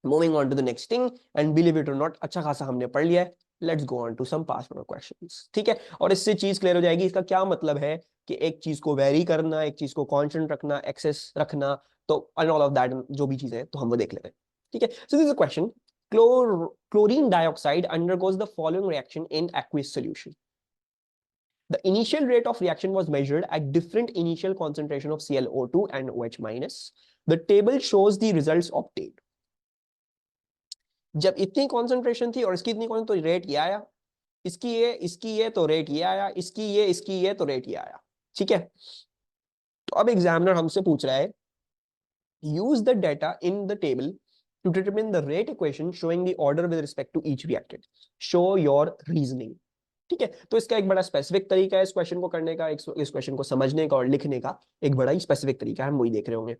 Moving on to the next thing, and believe it और not, अच्छा खासा हमने पढ़ लिया है, let's go on to some past paper questions, ठीक है। और इससे चीज क्लियर हो जाएगी, इसका क्या मतलब है कि एक चीज को वेरी करना, एक चीज को कांस्टेंट रखना, एक्सेस रखना, तो ऑल ऑफ दैट जो भी चीजें हैं तो हम वो देख लेते हैं, ठीक है। सो this is a question, chlorine dioxide undergoes the following reaction in aqueous solution. The initial rate of reaction was measured at different initial concentration of ClO2 and OH minus. The table shows the results obtained. जब इतनी concentration थी और इसकी इतनी concentration, तो rate ये आया, इसकी ये तो रेट ये आया, इसकी ये तो रेट ये आया, ठीक है। तो अब एग्जामिनर हमसे पूछ रहा है, use the data in the table to determine the rate equation showing the order with respect to each reactant, show your reasoning, ठीक है। तो इसका एक बड़ा स्पेसिफिक तरीका है इस क्वेश्चन को करने का, इस क्वेश्चन को समझने का और लिखने का एक बड़ा ही स्पेसिफिक तरीका है, हम वही देख रहे होंगे।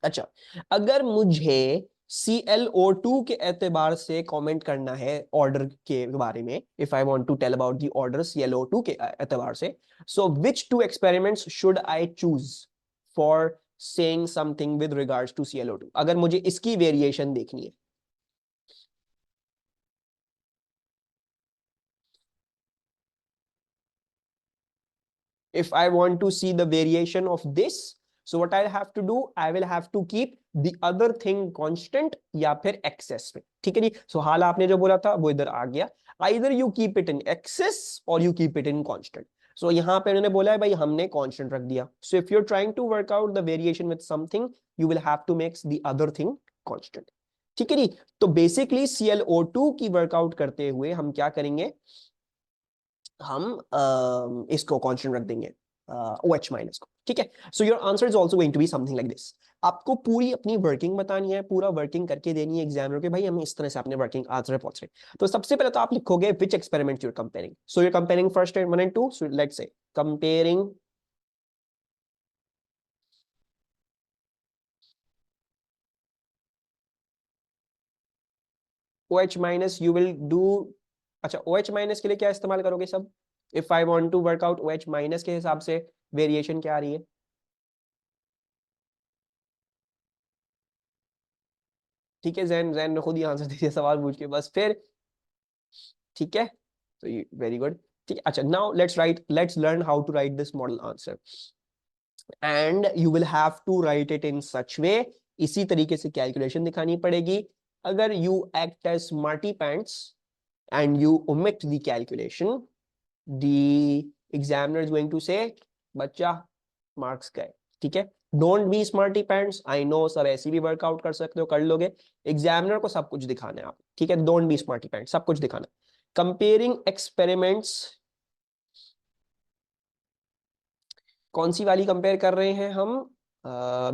अच्छा, अगर मुझे ClO2 के एतबार से कमेंट करना है ऑर्डर के बारे में, if I want to tell about the order ClO2 के एतबार से, so which two experiments should I choose for saying something with regards to ClO2, अगर मुझे इसकी वेरिएशन देखनी है। If I want to see the variation of this, so what I'll have to do, I will have to keep the other thing constant या फिर excess में, ठीक है जी। So हाल आपने जो बोला था वो इधर आ गया, either you keep it in excess or you keep it in constant. So यहाँ पे उन्होंने बोला है भाई हमने constant रख दिया, so if you're trying to work out the variation with something, you will have to make the other thing constant, ठीक है जी। तो बेसिकली ClO2 की वर्कआउट करते हुए हम क्या करेंगे, हम इसको कांस्टेंट रख देंगे, OH माइनस को, ठीक है। So your answer is also going to be something like this. आपको पूरी अपनी वर्किंग बतानी है, पूरा वर्किंग करके देनी है एग्जामिनर के, भाई हम इस तरह से अपने वर्किंग आंसर पहुंच रहे। तो सबसे पहले तो आप लिखोगे which experiment you're comparing, so you're comparing first 1 and 2, so let's say comparing OH minus, you will do, अच्छा OH माइनस के लिए क्या इस्तेमाल करोगे सब, if I want to work out OH minus के हिसाब से वेरिएशन क्या आ रही है, ठीक है। जैन जैन ने खुद ही आंसर दे दिया सवाल पूछ के बस, फिर ठीक है। तो वेरी गुड, ठीक है। अच्छा, now let's learn how to write this model answer, and you will have to write it in such way, इसी तरीके से कैलकुलेशन दिखानी पड़ेगी। अगर you act as smarty pants and you omit the calculation, the examiner is going to say बच्चा marks गए, ठीक है। Don't be smarty pants, I know सब ऐसी भी वर्कआउट कर सकते हो, कर लोगे, एग्जामिनर को सब कुछ दिखाना है आप, ठीक है। डोंट बी स्मार्टी पैंट्स, सब कुछ दिखाना। कंपेयरिंग एक्सपेरिमेंट्स, कौन सी वाली कंपेयर कर रहे हैं हम,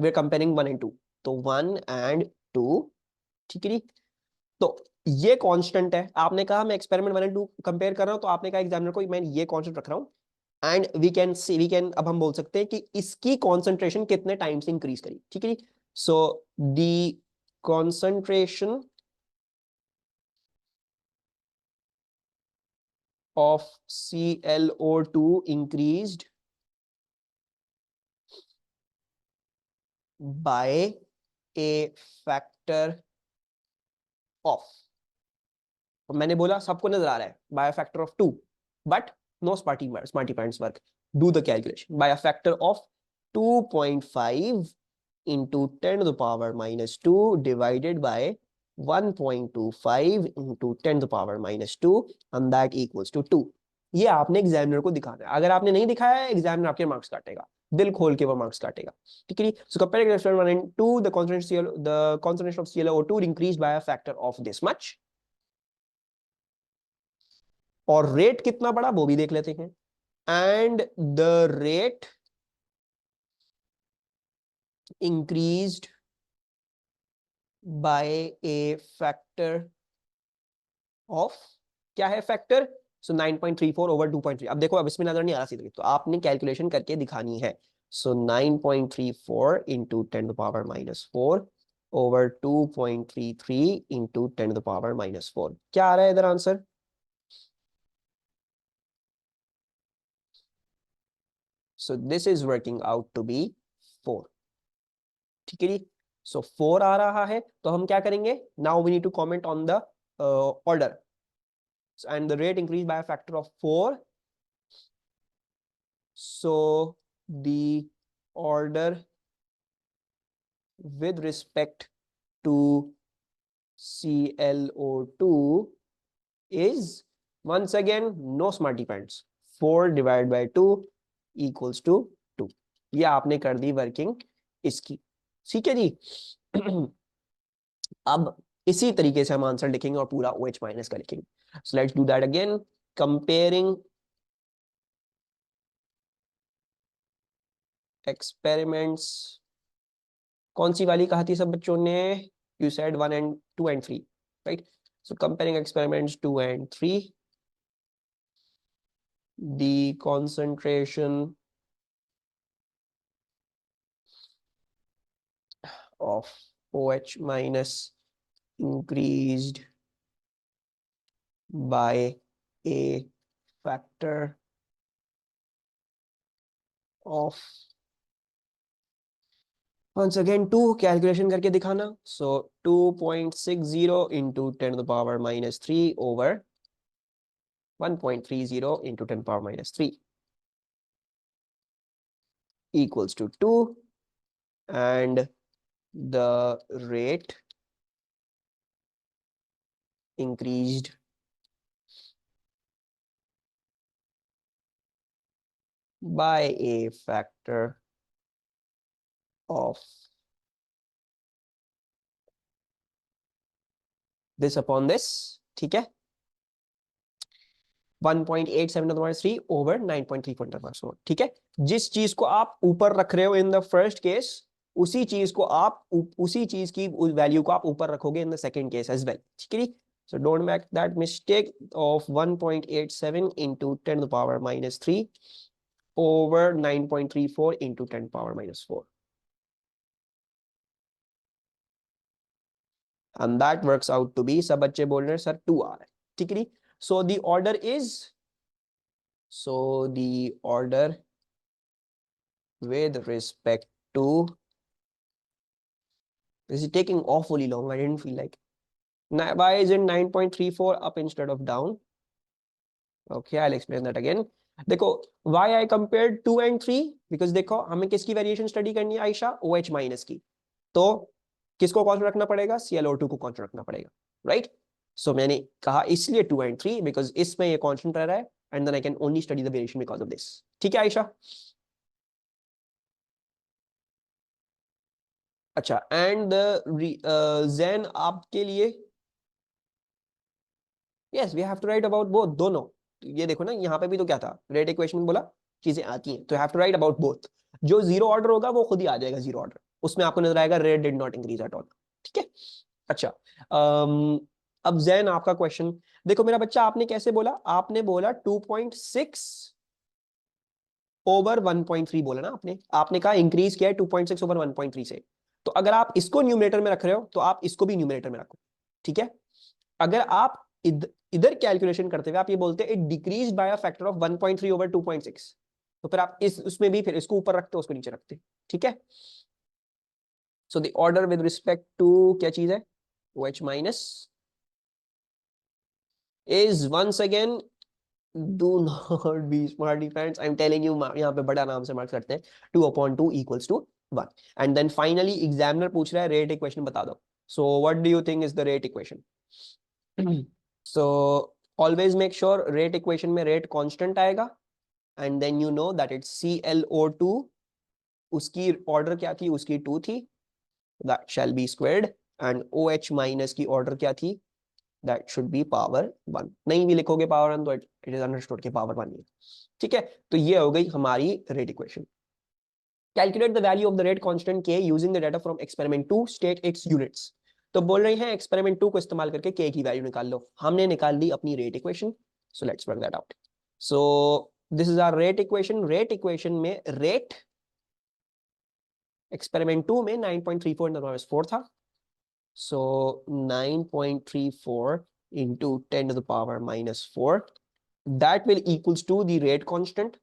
वे कंपेयरिंग 1 and 2, तो 1 and 2, ठीक है जी। तो ये कांस्टेंट है, आपने कहा मैं एक्सपेरिमेंट 1 and 2 कंपेयर कर रहा हूं, तो आपने कहा एग्जामिनर को मैं ये कांस्टेंट रख रहा हूं, एंड वी कैन अब हम बोल सकते हैं कि इसकी कॉन्सेंट्रेशन कितने टाइम से इंक्रीज करी, ठीक है जी। So the concentration of ClO2 increased by a factor of, तो मैंने बोला सबको नजर आ रहा है, by factor of 2, but no smarty points work, do the calculation by a factor of 2.5 into 10 to the power minus 2 divided by 1.25 into 10 to the power minus 2, and that equals to 2। ये आपने examiner को दिखाना है, अगर आपने नहीं दिखाया है एग्जामिनर आपके मार्क्स काटेगा, दिल खोल के वो मार्क्स काटेगा, ठीक है। सो comparing experiment 1 and 2, the concentration of ClO2 increased by a factor of this much, और रेट कितना बड़ा वो भी देख लेते हैं, and the rate increased by A factor of, क्या है फैक्टर, सो 9.34 over 2.3। अब देखो अब इसमें नजर नहीं आ रहा सीधे, तो आपने कैलकुलेशन करके दिखानी है। सो 9.34 into 10 to the power minus 4 over 2.33 into 10 to the power minus 4, क्या आ रहा है इधर answer, so this is working out to be 4, ठीक है जी। सो 4 आ रहा है, तो हम क्या करेंगे, now we need to comment on the order, and the rate increased by a factor of 4. So the order with respect to ClO2 is, once again, no smarty pants, 4 divided by 2 equals to 2. ये आपने कर the working इसकी, ठीक है जी। अब इसी तरीके से हम आंसर लिखेंगे और पूरा OH माइनस का लिखेंगे। So let's do that again, comparing experiments। कौन सी वाली कहा थी सब बच्चों ने, you said 1 and 2 and 3, right. So comparing experiments 2 and 3, the concentration of OH minus increased by a factor of, once again 2 calculation करके दिखाना। सो 2.60 into 10 to the power minus 3 over 1.30 into 10 power minus 3 equals to 2, and the rate increased by a factor of this upon this, ठीक है, 1.87 over 9.3, ठीक है। जिस चीज को आप ऊपर रख रहे हो इन द फर्स्ट केस, उसी चीज को आप उसी चीज की वैल्यू को आप ऊपर रखोगे in the second case as well, ठीक है। So don't make that mistake of 1.87 into 10 to the power minus 3 over 9.34 into 10 power minus 4. And that works out to be, सब बच्चे बोल रहे हैं सर 2 आ रहा है, ठीक है। So the order is, so the order with respect to, this is taking awfully long, I didn't feel like, why is it 9.34 up instead of down? Okay, I'll explain that again. देखो, why I compared 2 and 3, because देखो हमें किसकी variation study करनी है Ayesha, OH minus की, तो किसको constant रखना पड़ेगा, ClO2 को कांस्टेंट रखना पड़ेगा, राइट। सो मैंने कहा इसलिए 2 and 3 बिकॉज इसमें ये कांस्टेंट रह रहा है, and then I can only study the variation because of this, ठीक है आयशा। अच्छा, एंड द zen आपके लिए, yes we have to write about both, दोनों। ये देखो ना, यहाँ पे भी तो क्या था, रेट इक्वेशन में बोला चीजें आती हैं, तो have to write about both. जो जीरो ऑर्डर होगा वो खुद ही आ जाएगा जीरो ऑर्डर, उसमें आपको नजर आएगा rate did not increase at all, ठीक है। अच्छा, अब जैन आपका क्वेश्चन देखो मेरा बच्चा, आपने कैसे बोला, आपने बोला 2.6 ओवर 1.3 बोला ना आपने, आपने कहा इंक्रीज किया है 2.6 ओवर 1.3 से। तो अगर आप इसको न्यूमरेटर में रख रहे हो तो आप इसको भी न्यूमरेटर में रखो, ठीक है। अगर आप इधर कैलकुलेशन करते हुए आप ये बोलते हैं it decrease by a factor of 1.3 over 2.6, तो फिर आप इस उसमें भी फिर इसको ऊपर रखते हो उसको नीचे रखते, ठीक है। So the order with respect to क्या चीज है, OH minus is once again, do not be smarty pants, I'm telling you, यहाँ पे बड़ा नाम से मार्क करते हैं, 2/2 equals to 1, and then finally examiner पूछ रहा है रेट इक्वेशन बता दो। so what do you think is the rate equation? so always make sure rate equation में rate constant आएगा, and then you know that it's ClO2, उसकी order क्या थी, उसकी 2 थी, that shall be squared, and OH minus की order क्या थी, that should be power 1। नहीं भी लिखोगे power 1 तो it is understood कि power 1 है, ठीक है। तो ये हो गई हमारी rate equation। Calculate the value of the rate constant K using the data from experiment 2, state its units। तो बोल रहे हैं experiment 2 को इस्तेमाल करके K की वैल्यू निकाल लो, हमने निकाल दी अपनी rate equation, so let's work that out। so this is our rate equation, rate equation में rate experiment 2 में 9.34 into 4 था, so 9.34 into 10 to the power minus 4, that will equals to the rate constant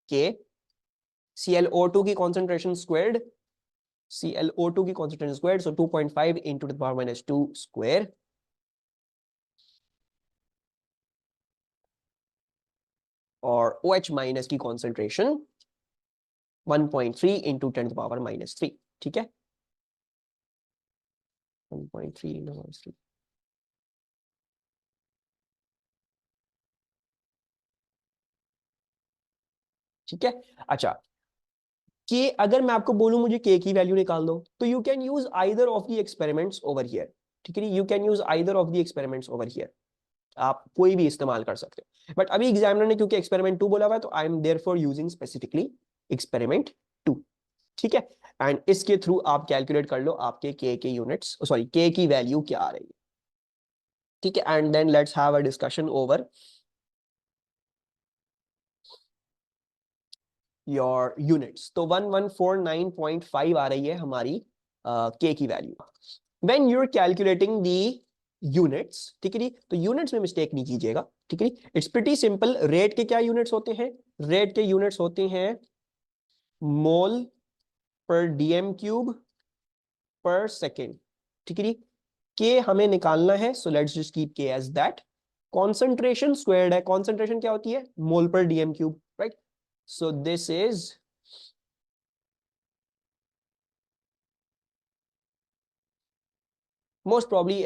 K, ClO2 की concentration squared, ClO2 की concentration square, so 2.5 into the power minus 2 square, और OH minus की concentration 1.3 into 10⁻³ ठीक है, 1.3 into -3। ठीक है। अच्छा, के अगर मैं आपको बोलूं मुझे के की वैल्यू निकाल दो, तो you can use either of the experiments over here. ठीक है, you can use either of the experiments over here, आप कोई भी इस्तेमाल कर सकते हो। बट अभी एग्जामिनर ने क्योंकि एक्सपेरिमेंट 2 बोला हुआ है, तो I am there for using specifically experiment 2। ठीक है, एंड इसके थ्रू आप कैलकुलेट कर लो आपके के यूनिट्स, सॉरी के की वैल्यू क्या आ रही है। ठीक है, and then let's have a discussion over your units. तो 1149.5 आ रही है हमारी के की value when you are calculating the units. ठीक है जी, तो यूनिट्स में मिस्टेक नहीं कीजिएगा। ठीक है जी, इट्स प्रीटी सिंपल। रेट के क्या यूनिट्स होते हैं? रेट के यूनिट्स होते हैं मोल पर डीएम क्यूब पर सेकेंड। ठीक है जी, के हमें निकालना है, so let's just keep K as that. Concentration squared है, कॉन्सेंट्रेशन क्या होती है? Mole per dm cube, right? So this is most probably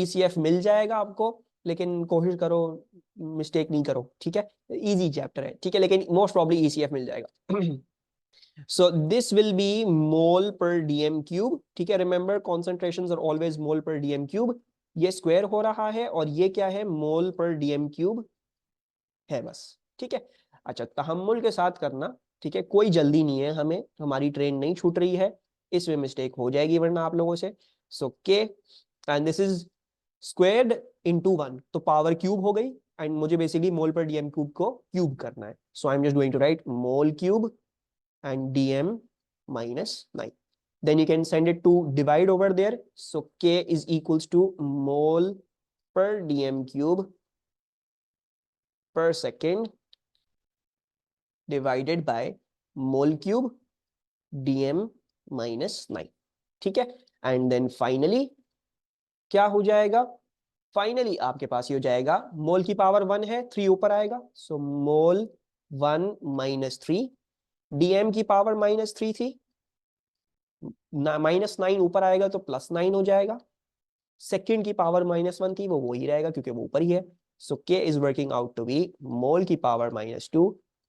ECF मिल जाएगा आपको, लेकिन कोशिश करो मिस्टेक नहीं करो। ठीक है, इजी चैप्टर है। ठीक है, लेकिन मोस्ट प्रॉब्ली ईसीएफ मिल जाएगा। So this will be mole per dm cube. ठीक है, remember concentrations are always mole per dm cube. ये स्क्वायर हो रहा है और ये क्या है? मोल पर डीएम क्यूब है बस। ठीक है, अच्छा तहम्मुल के साथ करना। ठीक है, कोई जल्दी नहीं है हमें, हमारी ट्रेन नहीं छूट रही है, इसमें मिस्टेक हो जाएगी वरना आप लोगों से। सो के and this is squared into 1, तो पावर क्यूब हो गई, एंड मुझे बेसिकली मोल पर डीएम क्यूब को क्यूब करना है। So I am just going to write mole cube and dm minus 9. Then you can send it to divide over there. So k is equals to mole per dm cube per second divided by mole cube dm minus 9। ठीक है, and then finally क्या हो जाएगा? Finally आपके पास ये हो जाएगा, मोल की पावर 1 है, 3 ऊपर आएगा, सो मोल 1 माइनस 3, डीएम की पावर -3 थी, -9 ऊपर आएगा तो +9 हो जाएगा। सेकंड की पावर -1 थी, वो ही रहेगा क्योंकि वो ऊपर ही है। So K is working out to be mole की पावर -2,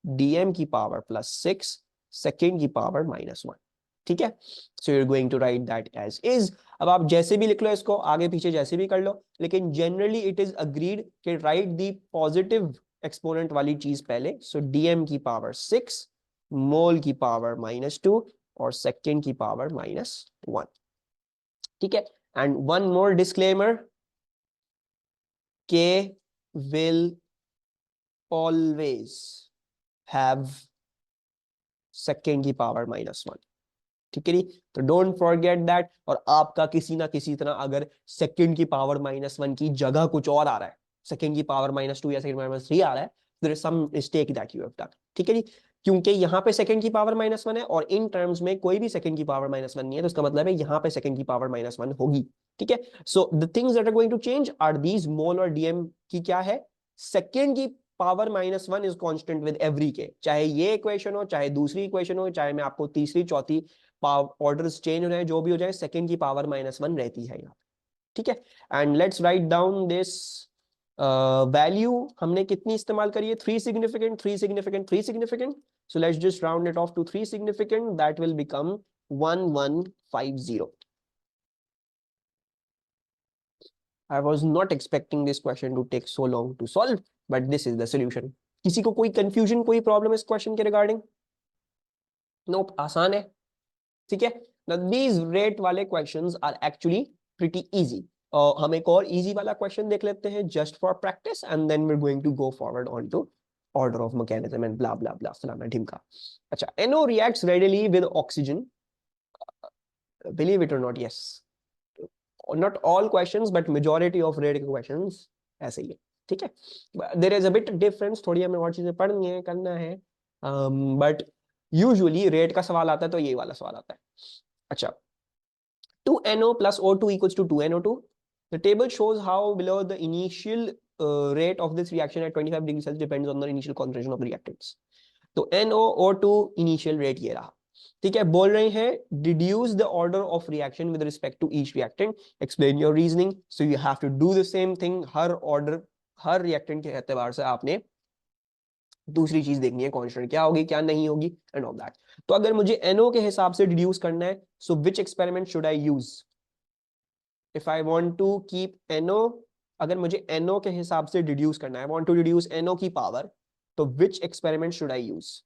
डीएम की पावर +6, सेकंड की पावर -1। ठीक है, so you are going to write that as is. अब आप जैसे भी लिख लो इसको, आगे पीछे जैसे भी कर लो, लेकिन जनरली इट इज अग्रीड कि राइट दी पॉजिटिव एक्सपोनेंट वाली चीज पहले। सो डीएम की पावर 6, मोल की पावर -2 और सेकंड की पावर -1। ठीक है, and one more disclaimer, k will always have second की पावर -1। ठीक है जी, तो डोंट फॉरगेट दैट। और आपका किसी ना किसी तरह अगर सेकंड की पावर -1 की जगह कुछ और आ रहा है, सेकंड की पावर -2 या सेकंड -3 आ रहा है, there is some mistake that you have done. ठीक है जी, क्योंकि यहाँ पे सेकंड की पावर -1 है और इन टर्म्स में कोई भी सेकंड की पावर -1 नहीं है, तो इसका मतलब है यहाँ पे सेकंड की पावर -1 होगी। ठीक है, so the things that are going to change are these mole और डीएम की क्या है? सेकंड की power -1 is constant with every K, चाहे ये इक्वेशन हो, चाहे दूसरी इक्वेशन हो, चाहे मैं आपको तीसरी चौथी ऑर्डर्स चेंज हो जाए, जो भी हो जाए, सेकंड की पावर -1 रहती है यहाँ। ठीक है, and let's write down this value. हमने कितनी इस्तेमाल करी है? 3 significant, 3 significant, 3 significant. So let's just round it off to 3 significant, that will become 1150। I was not expecting this question to take so long to solve, but this is the solution. किसी को कोई confusion, कोई problem इस question के regarding? नोप, आसान है। ठीक है, दीज रेट वाले questions are actually pretty easy. हम एक और इजी वाला क्वेश्चन देख लेते हैं just for practice, and then we are going to go forward on to order of mechanism and blah blah blah फलाना ढिमका। अच्छा, NO reacts readily with oxygen, believe it और not, yes, not all questions but majority of rate के questions ऐसे ही है। ठीक है, there is a bit difference, थोड़ी हमें और चीजें पढ़नी है, करना है, बट यूजुअली रेट का सवाल आता है तो ये वाला सवाल आता है। अच्छा, 2NO plus O2 equals to 2NO2. The table shows how below the initial rate of this reaction at 25 degrees Celsius depends on the initial concentration of the reactants. तो NOO2 इनिशियल रेट ये रहा, ठीक है। बोल रहे हैं deduce the order of reaction with respect to each reactant, explain your reasoning. So you have to do the same thing, हर order हर रिएक्टेंट के एतबार से आपने दूसरी चीज देखनी है, कांस्टेंट क्या होगी क्या नहीं होगी एंड ऑल दैट। तो अगर मुझे NO के हिसाब से डिड्यूस करना है, so which experiment should I use if I want to keep NO? अगर मुझे NO के हिसाब से डिड्यूस करना है, वांट टू डिड्यूस NO की पावर, तो which experiment should I use?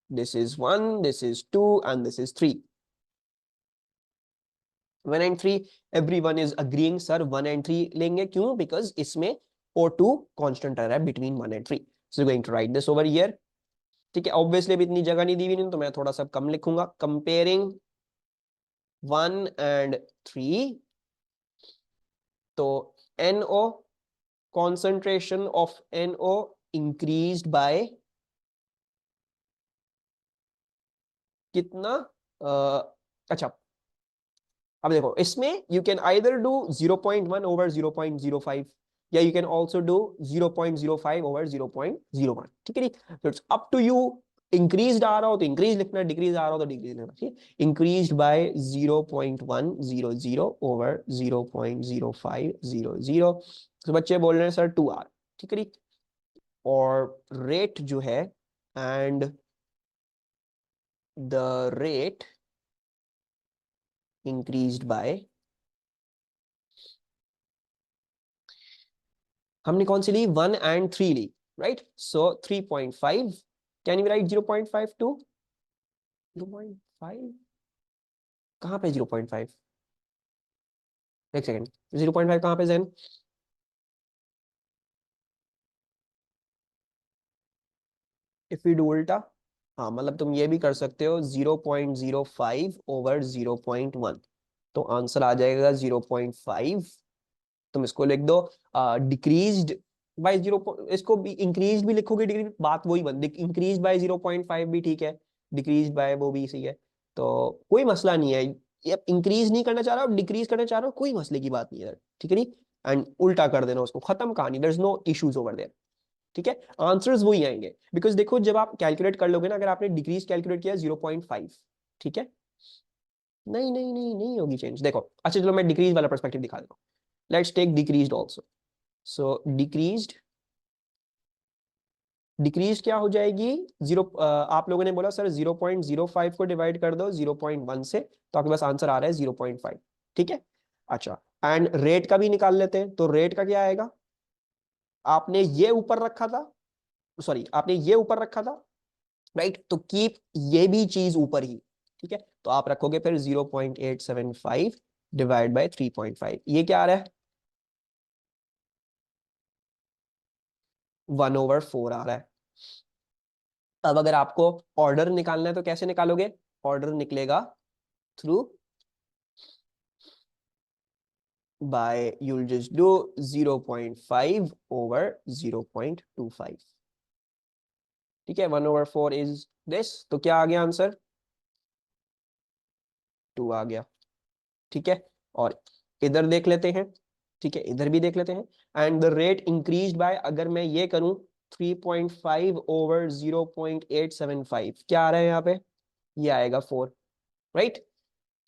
This is 1, this is 2, and this is 3. 1 and 3, everyone is agreeing, sir, 1 and 3 लेंगे, क्यों? Because इसमें O2 constant आ रहा है between 1 and 3. So going to write this over here. ठीक है, obviously अभी इतनी जगह नहीं दी हुई, नहीं तो मैं थोड़ा सा कम लिखूंगा. Comparing 1 and 3, तो NO, concentration of NO increased by कितना? अच्छा, अब देखो इसमें you can either do 0.1 over 0.05 या you can also do 0.05 over 0.01, ठीक है। तो it's up to you, increase आ रहा हो तो इंक्रीज लिखना, डिक्रीज आ रहा हो तो डिक्रीज लिखना, ठीक है। इंक्रीज बाय 0.100 ओवर 0.0500, तो बच्चे बोल रहे हैं सर 2R, ठीक है। और रेट जो है, and the rate increased by, हमने कौन सी ली? 1 and 3 Lee, right? So 3.5, can you write 0.5 to 0.5? कहाँ पे 0.5? एक सेकेंड, 0.5 कहाँ पे जैन? इफ यू डू उल्टा, हाँ मतलब तुम ये भी कर सकते हो 0.05 ओवर 0.1, तो आंसर आ जाएगा 0.5। तुम इसको लिख दो डिक्रीज्ड बाय 0, इसको भी इंक्रीज भी लिखोगे डिग्री, बात वही बन, इंक्रीज बाय 0.5 भी ठीक है, डिक्रीज बाय वो भी सही है, तो कोई मसला नहीं है। ये इंक्रीज नहीं करना चाह रहा हो, डिक्रीज करना चाह रहे हो, कोई मसले की बात नहीं है, ठीक है नहीं। एंड उल्टा कर देना उसको, खत्म कहानी, there is no issues over there, ठीक है। आंसर्स वही आएंगे, बिकॉज देखो जब आप कैलकुलेट कर लोगे ना, अगर आपने डिक्रीज कैलकुलेट किया 0.5, ठीक है, नहीं नहीं नहीं नहीं होगी चेंज। देखो अच्छा चलो मैं डिक्रीज वाला पर्सपेक्टिव दिखा देता हूँ, let's take decreased also. So decrease क्या हो जाएगी? जीरो, आप लोगों ने बोला सर 0.05 को डिवाइड कर दो 0.1 से, तो आपके पास आंसर आ रहा है 0.5, ठीक है। अच्छा, एंड रेट का भी निकाल लेते हैं, तो रेट का क्या आएगा? आपने ये ऊपर रखा था, सॉरी आपने ये ऊपर रखा था, राइट, तो कीप ये भी चीज ऊपर ही, ठीक है। तो आप रखोगे फिर 0.875 डिवाइड बाय 3.5, ये क्या आ रहा है? 1/4 आ रहा है। अब अगर आपको ऑर्डर निकालना है तो कैसे निकालोगे? ऑर्डर निकलेगा through by, you'll just do 0.5 over 0.25, ठीक है। 1/4 इज दिस, तो क्या आ गया आंसर? 2 आ गया, ठीक है। और इधर देख लेते हैं, ठीक है, इधर भी देख लेते हैं। And the rate increased by, अगर मैं ये करूं 3.5 ओवर 0.875, क्या आ रहा है यहाँ पे? ये आएगा 4, राइट।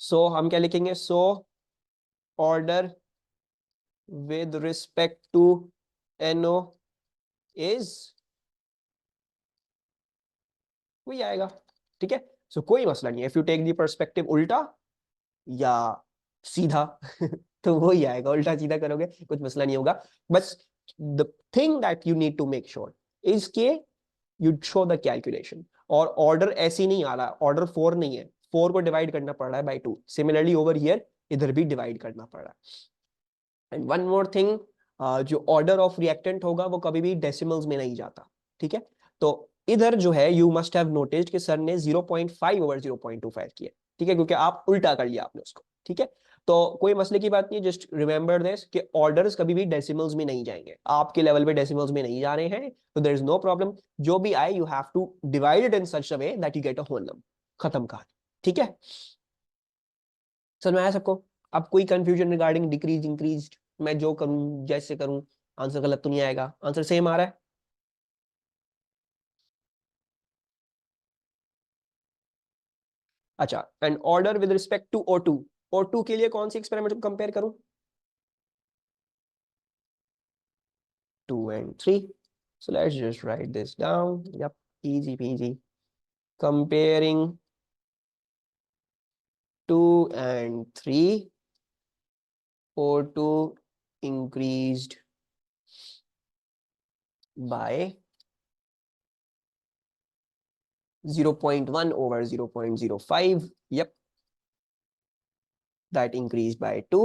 सो हम क्या लिखेंगे? So order with respect to NO is, वही आएगा, ठीक है। सो कोई मसला नहीं है, if you take the perspective उल्टा या सीधा तो वही आएगा, उल्टा सीधा करोगे कुछ मसला नहीं होगा। बस the thing that you need to make sure is के यू शो द कैलकुलेशन। और ऑर्डर ऐसे ही नहीं आ रहा, ऑर्डर 4 नहीं है, 4 को डिवाइड करना पड़ रहा है बाय 2, सिमिलरली ओवर हियर इधर भी डिवाइड करना पड़ रहा है। एंड वन मोर थिंग, जो ऑर्डर ऑफ रिएक्टेंट होगा वो कभी भी डेसिमल्स में नहीं जाता, ठीक है। तो इधर जो है यू मस्ट हैव नोटिस्ड कि सर ने 0.5 ओवर 0.25 किया, ठीक है, क्योंकि आप उल्टा कर लिया आपने उसको, ठीक है। तो कोई मसले की बात नहीं, जस्ट रिमेंबर दिस कि ऑर्डर्स कभी भी डेसिमल्स में नहीं जाएंगे, आपके लेवल पे डेसिमल्स में नहीं जा रहे हैं, तो देयर इज नो प्रॉब्लम। जो भी आए you have to divide it in such a way that you get a whole number, खत्म कहानी, ठीक है, समझ में आया सबको? अब कोई कंफ्यूजन रिगार्डिंग डिक्रीज इंक्रीज, मैं जो करूं जैसे करूं आंसर गलत तो नहीं आएगा? आंसर सेम आ रहा है? अच्छा, and order with respect to O2, O2 के लिए कौन सी एक्सपेरिमेंट कंपेयर करूं? 2 and 3. So let's just write this down. Yep, easy peasy. Comparing 2 and 3, O2 increased by 0.1 over 0.05. Yep, that increased by 2,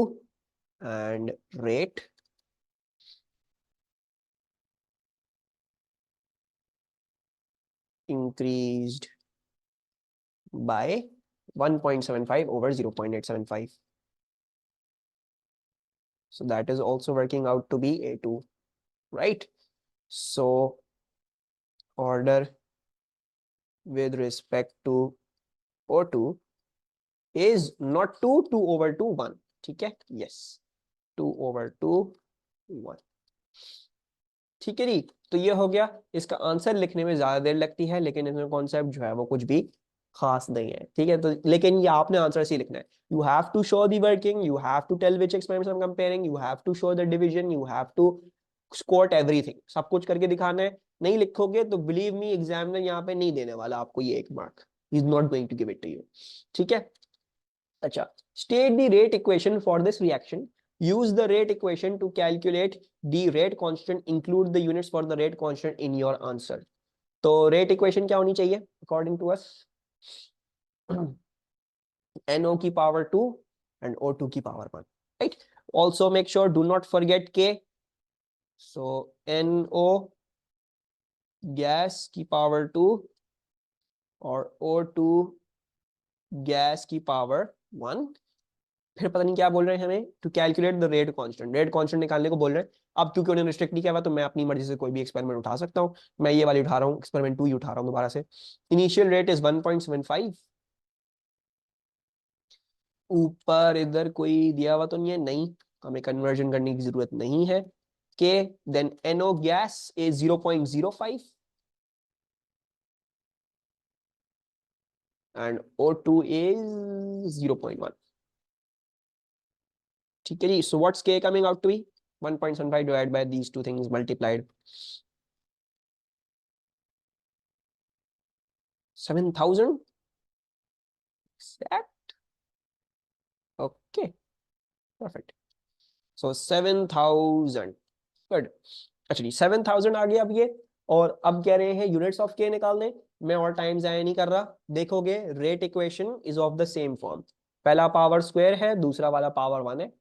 and rate increased by 1.75 over 0.875. So that is also working out to be A2, right? So order with respect to O2 is not 2, 2 over 2, 1. ठीक है, yes, 2 over 2, 1. ठीक है जी, तो ये हो गया। इसका answer लिखने में ज्यादा देर लगती है, लेकिन इसमें कॉन्सेप्ट जो है वो कुछ भी खास नहीं है, ठीक है। तो लेकिन ये आपने आंसर से लिखना है। You have to show the working, you have to tell which experiments I am comparing, you have to show the division, you have to score everything, सब कुछ करके दिखाना है। नहीं लिखोगे तो बिलीव मी एग्जामिनर यहाँ पे नहीं देने वाला आपको ये 1 mark, is not going to give it to you, ठीक है। अच्छा, state the rate equation for this reaction. Use the rate equation to calculate the rate constant. Include the units for the rate constant in your answer. तो rate equation क्या होनी चाहिए according to us? NO की power 2 and O2 की power 1, right? Also make sure do not forget K. So NO gas की power 2 और O2 gas की power 1। फिर पता नहीं क्या बोल रहे हैं हमें, to calculate the rate constant, rate constant निकालने को बोल रहे हैं। अब क्योंकि उन्होंने रिस्ट्रिक्ट नहीं किया हुआ, तो मैं अपनी मर्जी से कोई भी एक्सपेरिमेंट उठा सकता हूँ। मैं ये वाली उठा रहा हूँ, एक्सपेरिमेंट 2 ही उठा रहा हूँ दोबारा से। Initial rate is 1.75। ऊपर इधर कोई दिया हुआ तो नहीं है, नहीं, हमें कन्वर्जन करने की जरूरत नहीं है। के then NO gas is 0.05 and O2 is 0.1। ठीक है जी, so what's K coming out to be 1.75 divided by these two things multiplied 7,000 exact. Okay, perfect. So 7,000, good. अच्छा जी, 7,000 आ गया अब ये। और अब कह रहे हैं यूनिट्स ऑफ के निकालने। मैं और टाइम जाया नहीं कर रहा। देखोगे rate equation is of the same form, पहला पावर स्क्वायर है, दूसरा वाला पावर 1 है,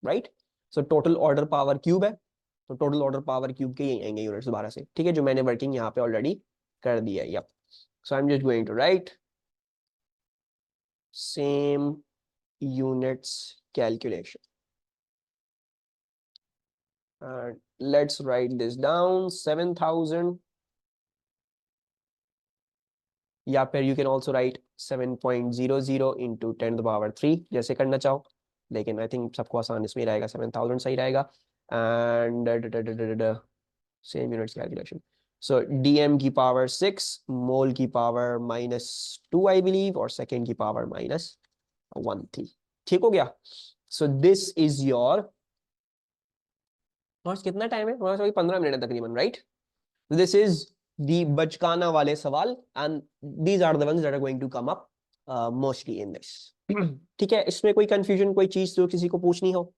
right. So total order power cube है, तो टोटल ऑर्डर पावर क्यूब के ही आएंगे यूनिट्स दोबारा से, ठीक है, जो मैंने वर्किंग यहाँ पे ऑलरेडी कर दिया है। Yup, so I am just going to write same units calculation, and let's write this down 7,000, या फिर you can also write 7.00 into 10 to the power 3, जैसे करना चाहो, लेकिन I think सबको आसान इसमें रहेगा, 7,000 सही रहेगा। and same units calculation, so dm की पावर 6, मोल की पावर -2 I believe, और सेकेंड की पावर -1 थी। ठीक हो गया। so this is your, और कितना टाइम है हमारे पास? 15 मिनट है तकरीबन, राइट। दिस इज दी बचकाना वाले सवाल, and these are the ones that are going to come up mostly in this. ठीक है, इसमें कोई कंफ्यूजन, कोई चीज जो किसी को पूछनी हो?